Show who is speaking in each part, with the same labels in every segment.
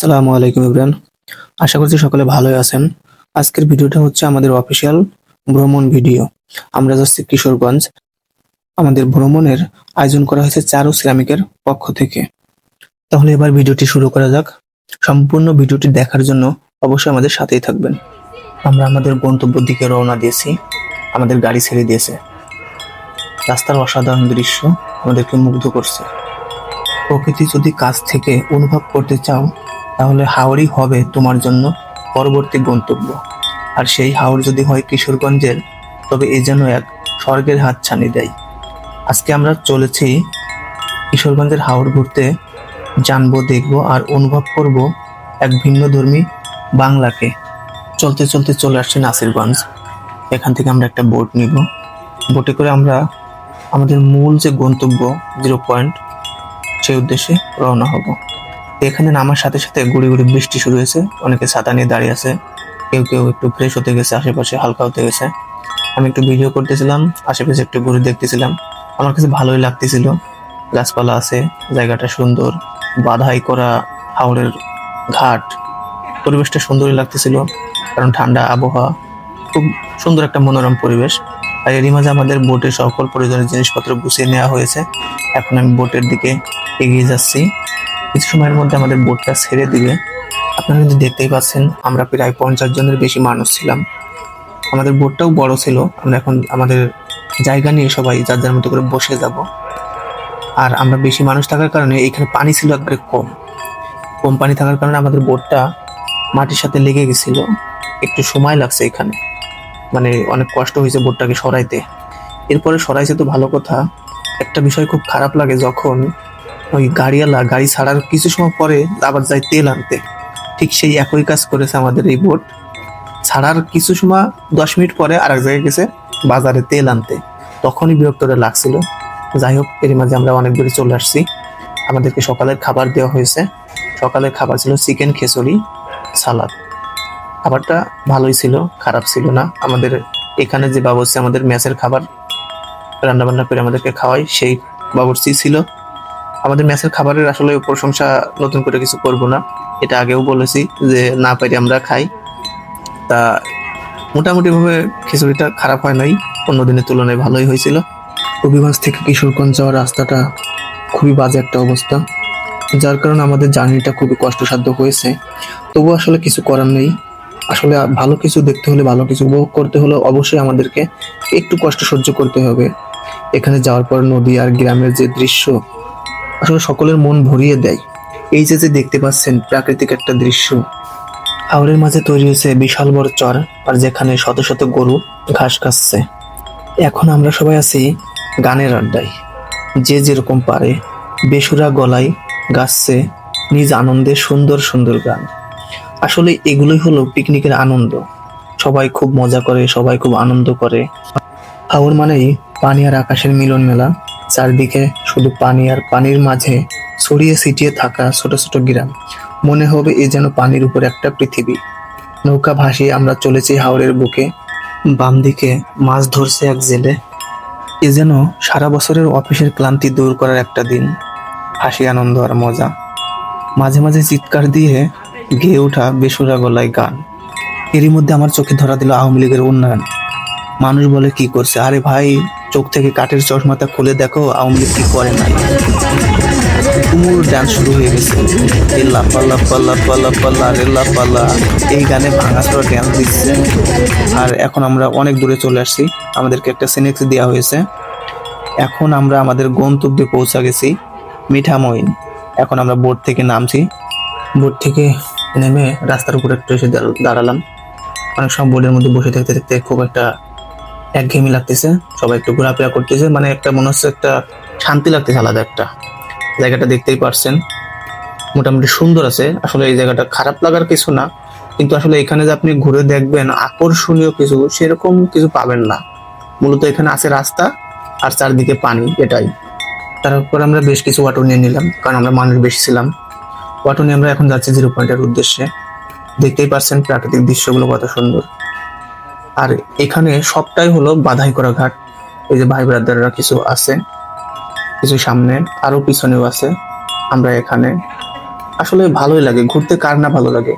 Speaker 1: আসসালামু আলাইকুম ইব্রান। আশা করছি সকলে ভালোই আছেন। আজকের ভিডিওটা হচ্ছে আমাদের অফিসিয়াল ভ্রমণ ভিডিও। আমরা যাচ্ছি কিশোরগঞ্জ। আমাদের ভ্রমণের আয়োজন করা হয়েছে চারু সিরামিকের পক্ষ থেকে। তাহলে এবার ভিডিওটি শুরু করা যাক। সম্পূর্ণ ভিডিওটি দেখার জন্য অবশ্যই আমাদের সাথেই থাকবেন। আমরা আমাদের গন্তব্যের দিকে রওনা দিয়েছি। আমাদের গাড়ি ছেড়ে দিয়েছে। রাস্তার অসাধারণ দৃশ্য আমাদেরকে মুগ্ধ করছে। প্রকৃতি যদি কাছ থেকে অনুভব করতে চাও, তাহলে হাওড়ই হবে তোমার জন্য পরবর্তী গন্তব্য। আর সেই হাওড় যদি হয় কিশোরগঞ্জের, তবে এ যেন এক স্বর্গের হাতছানি দেয়। আজকে আমরা চলেছি কিশোরগঞ্জের হাওড় ঘুরতে। জানবো, দেখবো আর অনুভব করব এক ভিন্নধর্মী বাংলাকে। চলতে চলতে চলে আসছি নাসিরগঞ্জ। এখান থেকে আমরা একটা বোট নিব। বোটে করে আমরা আমাদের মূল যে গন্তব্য 0 পয়েন্ট, সেই উদ্দেশ্যে রওনা হব। এখানে নামার সাথে সাথে গুড়ি গুড়ি বৃষ্টি শুরু হয়েছে। অনেকে ছাতা নিয়ে দাঁড়িয়ে আছে, কেউ কেউ একটু ফ্রেশ হতে গেছে, আশেপাশে হালকা হতে গেছে। আমি একটু ভিডিও করতেছিলাম, আশেপাশে একটু ঘুরে দেখতেছিলাম। আমার কাছে ভালোই লাগতেছিল। গাছপালা আছে, জায়গাটা সুন্দর, বাধাই করা হাওড়ের ঘাট। পরিবেশটা সুন্দরই লাগতেছিল, কারণ ঠান্ডা আবহাওয়া, খুব সুন্দর একটা মনোরম পরিবেশ। আর এরই মাঝে আমাদের বোটের সকল প্রয়োজনীয় জিনিসপত্র গুছিয়ে নেওয়া হয়েছে। এখন আমি বোটের দিকে এগিয়ে যাচ্ছি। কিছু সময়ের মধ্যে আমাদের বোটটা ছেড়ে দিবে। আপনারা কিন্তু দেখতেই পাচ্ছেন, আমরা প্রায় 50 জনের বেশি মানুষ ছিলাম। আমাদের বোটটাও বড় ছিল। আমরা এখন আমাদের জায়গা নিয়ে সবাই যার যার মতো করে বসে যাব। আর আমরা বেশি মানুষ থাকার কারণে এখানে পানি ছিল একবারে কম। কম পানি থাকার কারণে আমাদের বোটটা মাটির সাথে লেগে গেছিল। একটু সময় লাগছে এখানে, মানে অনেক কষ্ট হয়েছে বোটটাকে সরাইতে। এরপরে সরাইছে তো ভালো কথা। একটা বিষয় খুব খারাপ লাগে, যখন ওই গাড়িওয়ালা গাড়ি ছাড়ার কিছু সময় পরে আবার যায় তেল আনতে। ঠিক সেই একই কাজ করেছে আমাদের এই বোট। ছাড়ার কিছু সময় 10 মিনিট পরে আর এক জায়গায় গেছে বাজারে তেল আনতে। তখনই বিরক্তটা লাগছিল। যাই হোক, এর মাঝে আমরা অনেক দূরে চলে আসছি। আমাদেরকে সকালের খাবার দেওয়া হয়েছে। সকালের খাবার ছিল চিকেন, খিচুড়ি, সালাদ। খাবারটা ভালোই ছিল, খারাপ ছিল না। আমাদের এখানে যে বাবুর্চি আমাদের মেসের খাবার রান্না বান্না করে আমাদেরকে খাওয়ায়, সেই বাবুর্চি ছিল। আমাদের মেসের খাবারের আসলে প্রশংসা নতুন করে কিছু করব না, এটা আগেও বলেছি যে না পারি আমরা খাই। তা মোটামুটি ভাবে খিচুড়িটা খারাপ হয় নাই, অন্য দিনের তুলনায় ভালোই হয়েছিল। হবিগঞ্জ থেকে কিশোরগঞ্জ যাওয়ার রাস্তাটা খুবই বাজে একটা অবস্থা, যার কারণে আমাদের জার্নিটা খুবই কষ্টসাধ্য হয়েছে। তবু আসলে কিছু করার নেই। আসলে ভালো কিছু দেখতে হলে, ভালো কিছু উপভোগ করতে হলে অবশ্যই আমাদেরকে একটু কষ্ট সহ্য করতে হবে। এখানে যাওয়ার পর নদী আর গ্রামের যে দৃশ্য আসলে সকলের মন ভরিয়ে দেয়। এই যে যে দেখতে পাচ্ছেন প্রাকৃতিক একটা দৃশ্য। হাওরের মাঝে তৈরি হয়েছে বিশাল বড় চর, আর যেখানে শত শত গরু ঘাস খাচ্ছে। এখন আমরা সবাই আছি গানের আড্ডায়। যে যেরকম পারে বেসুরা গলায় গাচ্ছে নিজ আনন্দে সুন্দর সুন্দর গান। আসলে এগুলোই হলো পিকনিকের আনন্দ। সবাই খুব মজা করে, সবাই খুব আনন্দ করে। হাওর মানেই পানি আর আকাশের মিলন মেলা। চারদিকে শুধু পানি, আর পানির মাঝে ছড়িয়ে ছিটিয়ে থাকা ছোট ছোট গ্রাম। মনে হবে এ যেন পানির উপর একটা পৃথিবী। নৌকা ভাসিয়ে আমরা চলেছি হাওরের বুকে। বাম দিকে মাছ ধরছে এক জেলে। এ যেন সারা বছরের অফিসের ক্লান্তি দূর করার একটা দিন। হাসি, আনন্দ আর মজা। মাঝে মাঝে চিৎকার দিয়ে গেয়ে ওঠা বেসুরা গলায় গান। এরই মধ্যে আমার চোখে ধরা দিল আওয়ামী লীগের উন্নয়ন। মানুষ বলে কি করছে, আরে ভাই চোখ থেকে কাঠের চশমাটা খুলে দেখো আওয়ামী লীগ কি করে নাই। তুমুল ডান্স শুরু হয়ে গেছে। এই গানে ভাঙাচোরা ডান্স দিচ্ছে। আর এখন আমরা অনেক দূরে চলে আসছি, আমাদেরকে একটা সিনেক্স দেওয়া হয়েছে। এখন আমরা আমাদের গন্তব্যে পৌঁছা গেছি, মিঠামইন। এখন আমরা বোট থেকে নামছি। বোট থেকে নেমে রাস্তার উপরে একটু এসে দাঁড়ালাম। অনেক সময় বোর্ডের মধ্যে বসে থাকতে থাকতে খুব একটা একঘেয়েমি লাগতেছে। সবাই একটু ঘোরাফেরা করতেছে, মানে একটা মনে হচ্ছে একটা শান্তি লাগতেছে, আলাদা একটা। জায়গাটা দেখতেই পারছেন, মোটামুটি সুন্দর আছে। আসলে এই জায়গাটা খারাপ লাগার কিছু না, কিন্তু আসলে এখানে যে আপনি ঘুরে দেখবেন আকর্ষণীয় কিছু সেরকম কিছু পাবেন না। মূলত এখানে আছে রাস্তা আর চারদিকে পানি, এটাই। তারপর আমরা বেশ কিছু অটো নিয়ে নিলাম, কারণ আমরা মানুষ বেশি ছিলাম। অটো নিয়ে আমরা এখন যাচ্ছি 0 পয়েন্টের উদ্দেশ্যে। দেখতেই পাচ্ছেন প্রাকৃতিক দৃশ্যগুলো কত সুন্দর। আর এখানে সবটাই হলো বাধাই করা ঘাট। এই যে ভাই ব্রাদাররা কিছু আছে, কিছু সামনে, আরো পিছনেও আছে। আমরা এখানে আসলে ভালোই লাগে ঘুরতে, কার না ভালো লাগে।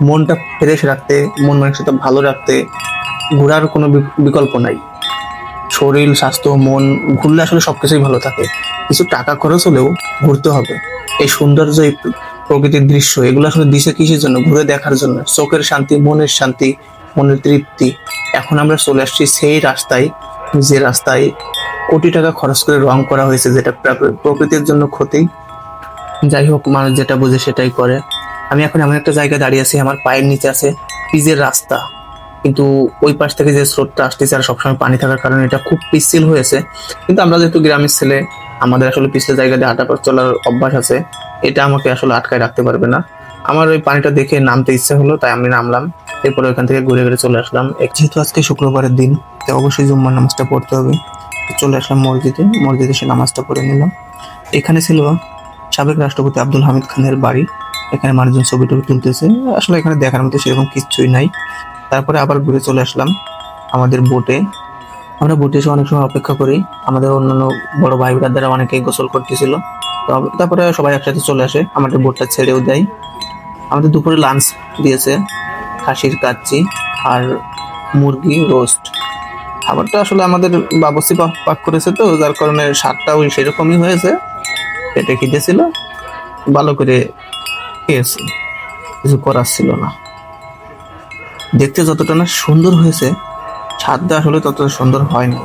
Speaker 1: মনটা ফ্রেশ রাখতে, মন মানসিকতা ভালো রাখতে ঘোরার কোনো বিকল্প নাই। শরীর, স্বাস্থ্য, মন, ঘুরলে আসলে সবকিছুই ভালো থাকে। কিছু টাকা খরচ হলেও ঘুরতে হবে। এই সৌন্দর্য, এই প্রকৃতির দৃশ্য, এগুলো আসলে দিছে কিসের জন্য? ঘুরে দেখার জন্য। চোখের শান্তি, মনের শান্তি, মনের তৃপ্তি। এখন আমরা চলে আসছি সেই রাস্তায়, যে রাস্তায় কোটি টাকা খরচ করে রং করা হয়েছে, যেটা প্রকৃতির জন্য ক্ষতি। যাই হোক, মানুষ যেটা বোঝে সেটাই করে। আমি এখন এমন একটা জায়গায় দাঁড়িয়ে আছি, আমার পায়ের নিচে আছে পিচের রাস্তা, কিন্তু ওই পাশ থেকে যে স্রোতটা আসতেছে আর সবসময় পানি থাকার কারণে এটা খুব পিচ্ছিল হয়েছে। কিন্তু আমরা যেহেতু গ্রামের ছেলে, আমাদের আসলে পিছলে জায়গা দিয়ে হাঁটা চলার অভ্যাস আছে, এটা আমাকে আসলে আটকায় রাখতে পারবে না। আমার ওই পানিটা দেখে নামতে ইচ্ছা হলো, তাই আমি নামলাম। এরপরে ওইখান থেকে ঘুরে ঘুরে চলে আসলাম। যেহেতু আজকে শুক্রবারের দিন, তাই অবশ্যই জুম্মার নামাজটা পড়তে হবে। চলে আসলাম মসজিদে, মসজিদে এসে নামাজটা পড়ে নিলাম। এখানে ছিল সাবেক রাষ্ট্রপতি আব্দুল হামিদ খানের বাড়ি। এখানে মানুষজন ছবি টবি তুলতেছে। আসলে এখানে দেখার মতো সেরকম কিছুই নাই। তারপরে আবার ঘুরে চলে আসলাম আমাদের বোটে। আমরা বোটে এসে অনেক সময় অপেক্ষা করি। আমাদের অন্যান্য বড় ভাই ব্রাদাররা অনেকেই গোসল করতেছিল। তারপরে সবাই একসাথে চলে আসে, আমাদের বোটটা ছেড়েও দেয়। আমাদের দুপুরে লাঞ্চ দিয়েছে খাসির কাচ্চি আর মুরগি রোস্ট। খাবারটা আসলে আমাদের বাবুর্চি পাক করেছে, তো যার কারণে স্বাদটা ওই সেরকমই হয়েছে। পেটে খিদে ছিল, ভালো করে খেয়েছি, কিছু করার ছিল না। দেখতে যতটা না সুন্দর হয়েছে, স্বাদটা আসলে ততটা সুন্দর হয়নি।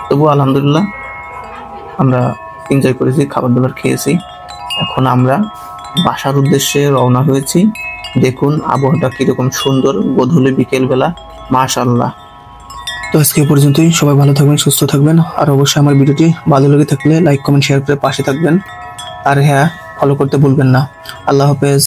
Speaker 1: তবু আলহামদুলিল্লাহ আমরা এনজয় করেছি, খাবার দাবার খেয়েছি। এখন আমরা বাসার উদ্দেশ্যে রওনা হয়েছি। দেখুন আবহাওয়াটা কিরকম সুন্দর, গোধূলি বিকেল বেলা, মাশাআল্লাহ। তো আজকে এই পর্যন্তই। সবাই ভালো থাকবেন, সুস্থ থাকবেন। আর অবশ্যই আমার ভিডিওটি ভালো লেগে থাকলে লাইক, কমেন্ট, শেয়ার করে পাশে থাকবেন। আর হ্যাঁ, ফলো করতে ভুলবেন না। আল্লাহ হাফেজ।